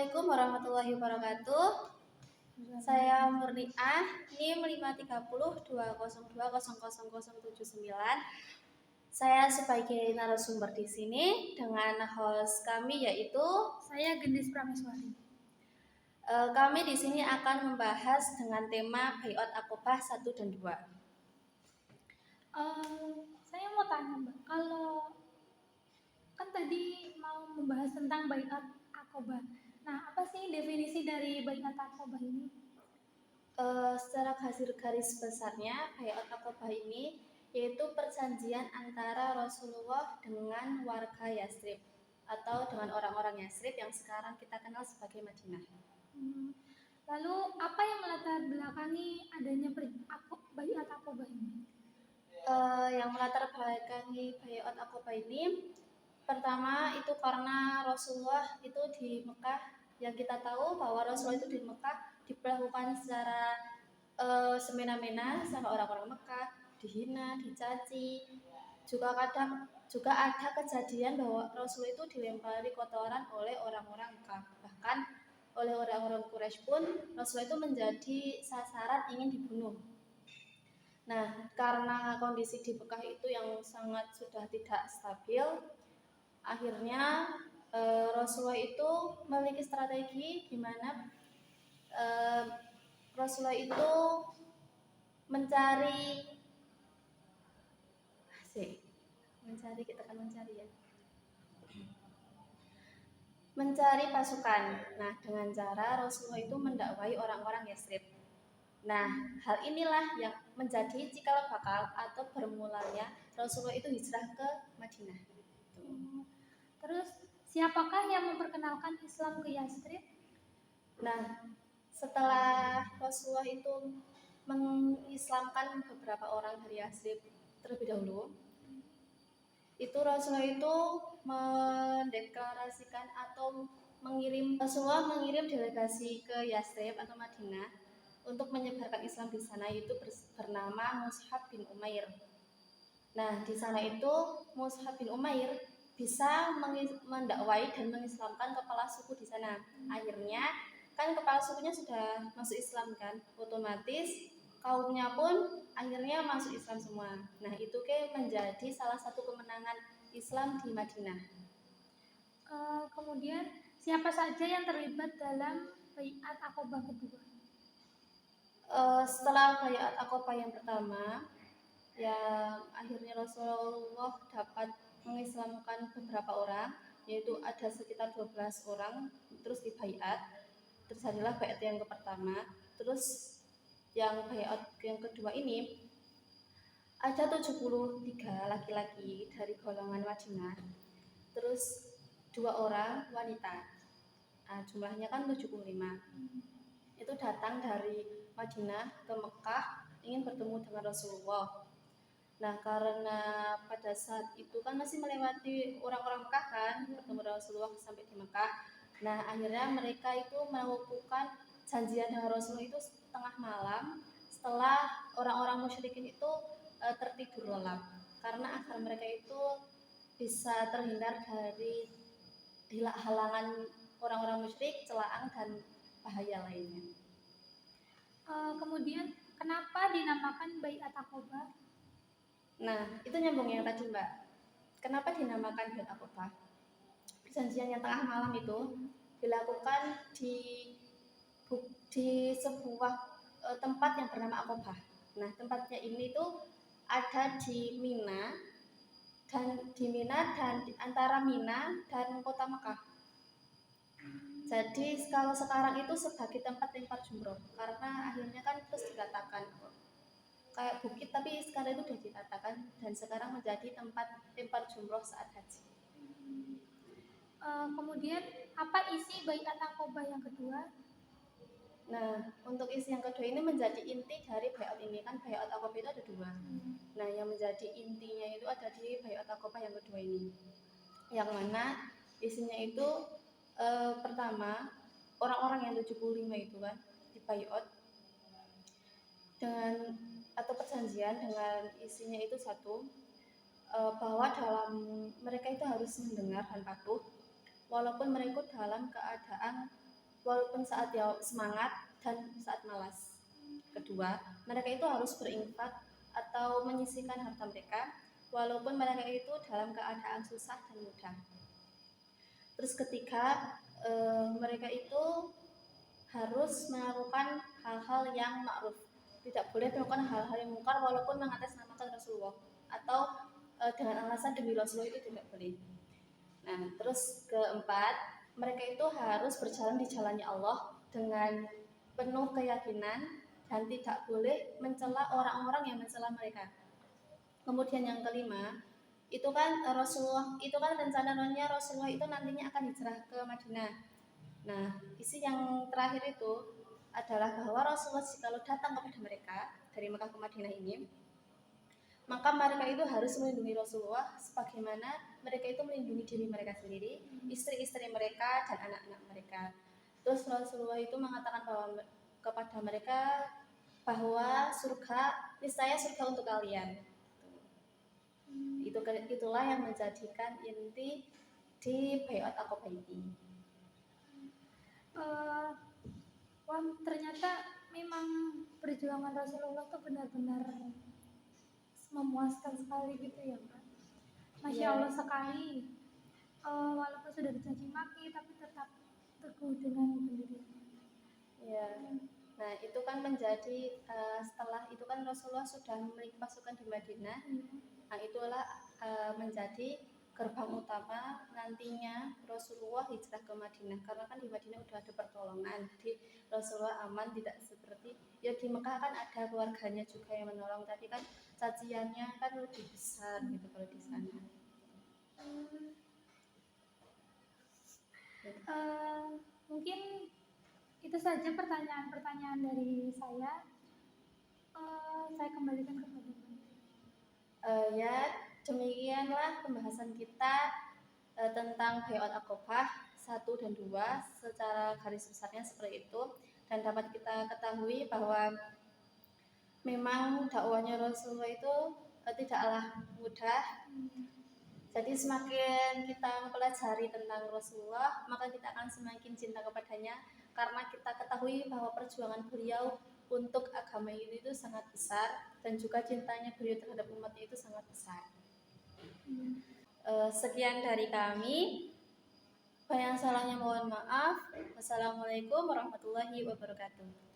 Assalamualaikum warahmatullahi wabarakatuh. Saya Murniah, NIM 53020200079. Saya sebagai narasumber di sini dengan host kami yaitu saya Gendis Prameswari. Kami di sini akan membahas dengan tema Baiat Aqobah 1 dan 2. Saya mau tanya Mbak, kalau kan tadi mau membahas tentang Baiat Aqobah. Nah, apa sih definisi dari Baiat Aqobah ini? Secara garis besarnya Baiat Aqobah ini yaitu perjanjian antara Rasulullah dengan warga Yasrib atau dengan orang-orang Yasrib yang sekarang kita kenal sebagai Madinah. Lalu apa yang melatar belakangi adanya Baiat Aqobah ini? Yang melatar belakangi Baiat Aqobah ini pertama itu karena Rasulullah itu di Mekah, yang kita tahu bahwa Rasulullah itu di Mekah diperlakukan secara semena-mena sama orang-orang Mekah, dihina, dicaci. Juga ada kejadian bahwa Rasul itu dilempari kotoran oleh orang-orang Mekah. Bahkan oleh orang-orang Quraisy pun Rasul itu menjadi sasaran ingin dibunuh. Nah, karena kondisi di Mekah itu yang sangat sudah tidak stabil, akhirnya Rasulullah itu memiliki strategi di mana Rasulullah itu mencari pasukan. Nah, dengan cara Rasulullah itu mendakwai orang-orang Yasrib. Nah, hal inilah yang menjadi cikal bakal atau bermulanya Rasulullah itu hijrah ke Madinah. Terus, siapakah yang memperkenalkan Islam ke Yasrib? Nah, setelah Rasulullah itu mengislamkan beberapa orang dari Yasrib terlebih dahulu, itu Rasulullah itu mendeklarasikan atau Rasulullah mengirim delegasi ke Yasrib atau Madinah untuk menyebarkan Islam di sana, yaitu bernama Mus'ab bin Umair. Nah, di sana itu Mus'ab bin Umair bisa mendakwai dan mengislamkan kepala suku di sana. Akhirnya kan kepala sukunya sudah masuk Islam kan, otomatis kaumnya pun akhirnya masuk Islam semua. Nah, itu menjadi salah satu kemenangan Islam di Madinah. Kemudian siapa saja yang terlibat dalam Baiat Aqobah kedua? Setelah Baiat Aqobah yang pertama, yang akhirnya Rasulullah dapat mengislamkan beberapa orang, yaitu ada sekitar 12 orang, terus dibaiat. Terjadilah baiat yang pertama. Terus yang baiat yang kedua ini ada 73 laki-laki dari golongan Madinah, terus 2 orang wanita. Nah, jumlahnya kan 75. Itu datang dari Madinah ke Mekah ingin bertemu dengan Rasulullah. Nah, karena pada saat itu kan masih melewati orang-orang Mekah kan, bertemu Rasulullah sampai di Mekah. Nah, akhirnya mereka itu melakukan janjian dengan Rasulullah itu tengah malam setelah orang-orang musyrikin itu tertidur lelap, karena agar mereka itu bisa terhindar dari halangan orang-orang musyrik, celaan dan bahaya lainnya. Kemudian kenapa dinamakan Baiat Aqobah? Nah, itu nyambung yang tadi Mbak. Kenapa dinamakan Baiat Aqobah? Perjanjian yang tengah malam itu dilakukan di sebuah tempat yang bernama Aqobah. Nah, tempatnya ini tuh ada di Mina dan antara Mina dan kota Mekah. Jadi kalau sekarang itu sebagai tempat lempar jumroh, karena akhirnya kan terus dikatakan kayak bukit, tapi sekarang itu sudah dikatakan dan sekarang menjadi tempat lempar jumroh saat haji. Kemudian apa isi Baiat Aqobah yang kedua? Nah, untuk isi yang kedua ini menjadi inti dari baiat ini, kan Baiat Aqobah itu ada 2. Nah, yang menjadi intinya itu ada di Baiat Aqobah yang kedua ini, yang mana isinya itu pertama orang-orang yang 75 itu kan dibaiat dengan atau perjanjian dengan isinya itu satu, bahwa dalam mereka itu harus mendengar dan patuh walaupun mereka dalam keadaan walaupun saat dia semangat dan saat malas. Kedua, mereka itu harus berinfak atau menyisihkan harta mereka walaupun mereka itu dalam keadaan susah dan mudah. Terus ketiga, mereka itu harus melakukan hal-hal yang ma'ruf. Tidak boleh melakukan hal-hal yang mungkar walaupun mengatasnamakan Rasulullah atau dengan alasan demi Rasulullah, itu tidak boleh. Nah, terus keempat, mereka itu harus berjalan di jalannya Allah dengan penuh keyakinan dan tidak boleh mencela orang-orang yang mencela mereka. Kemudian yang kelima, itu kan Rasulullah, itu kan rencananya Rasulullah itu nantinya akan hijrah ke Madinah. Nah, isi yang terakhir itu adalah bahwa Rasulullah kalau datang kepada mereka dari Mekah ke Madinah ini, maka mereka itu harus melindungi Rasulullah sebagaimana mereka itu melindungi diri mereka sendiri, istri-istri mereka, dan anak-anak mereka. Terus Rasulullah itu mengatakan bahwa kepada mereka bahwa niscaya surga untuk kalian. Itulah yang menjadikan inti di Bai'at Aqabah ini. Wah, ternyata memang perjuangan Rasulullah tuh benar-benar memuaskan sekali gitu ya, Kak. Masya Allah sekali. Walaupun sudah dicaci maki tapi tetap teguh dengan pendirian. Ya. Nah, itu kan menjadi setelah itu kan Rasulullah sudah memiliki pasukan di Madinah. Nah, itulah menjadi gerbang utama nantinya Rasulullah hijrah ke Madinah, karena kan di Madinah udah ada pertolongan, jadi Rasulullah aman, tidak seperti ya di Mekah kan ada keluarganya juga yang menolong, tapi kan caciannya kan lebih besar gitu kalau di sana. Mungkin itu saja pertanyaan-pertanyaan dari saya. Saya kembalikan kepada Ya, demikianlah pembahasan kita tentang Bai'at Aqabah 1 dan 2 secara garis besarnya seperti itu. Dan dapat kita ketahui bahwa memang dakwahnya Rasulullah itu tidaklah mudah. Jadi semakin kita mempelajari tentang Rasulullah, maka kita akan semakin cinta kepadanya, karena kita ketahui bahwa perjuangan beliau untuk agama ini itu sangat besar, dan juga cintanya beliau terhadap umatnya itu sangat besar. Sekian dari kami. Banyak salahnya mohon maaf. Wassalamualaikum warahmatullahi wabarakatuh.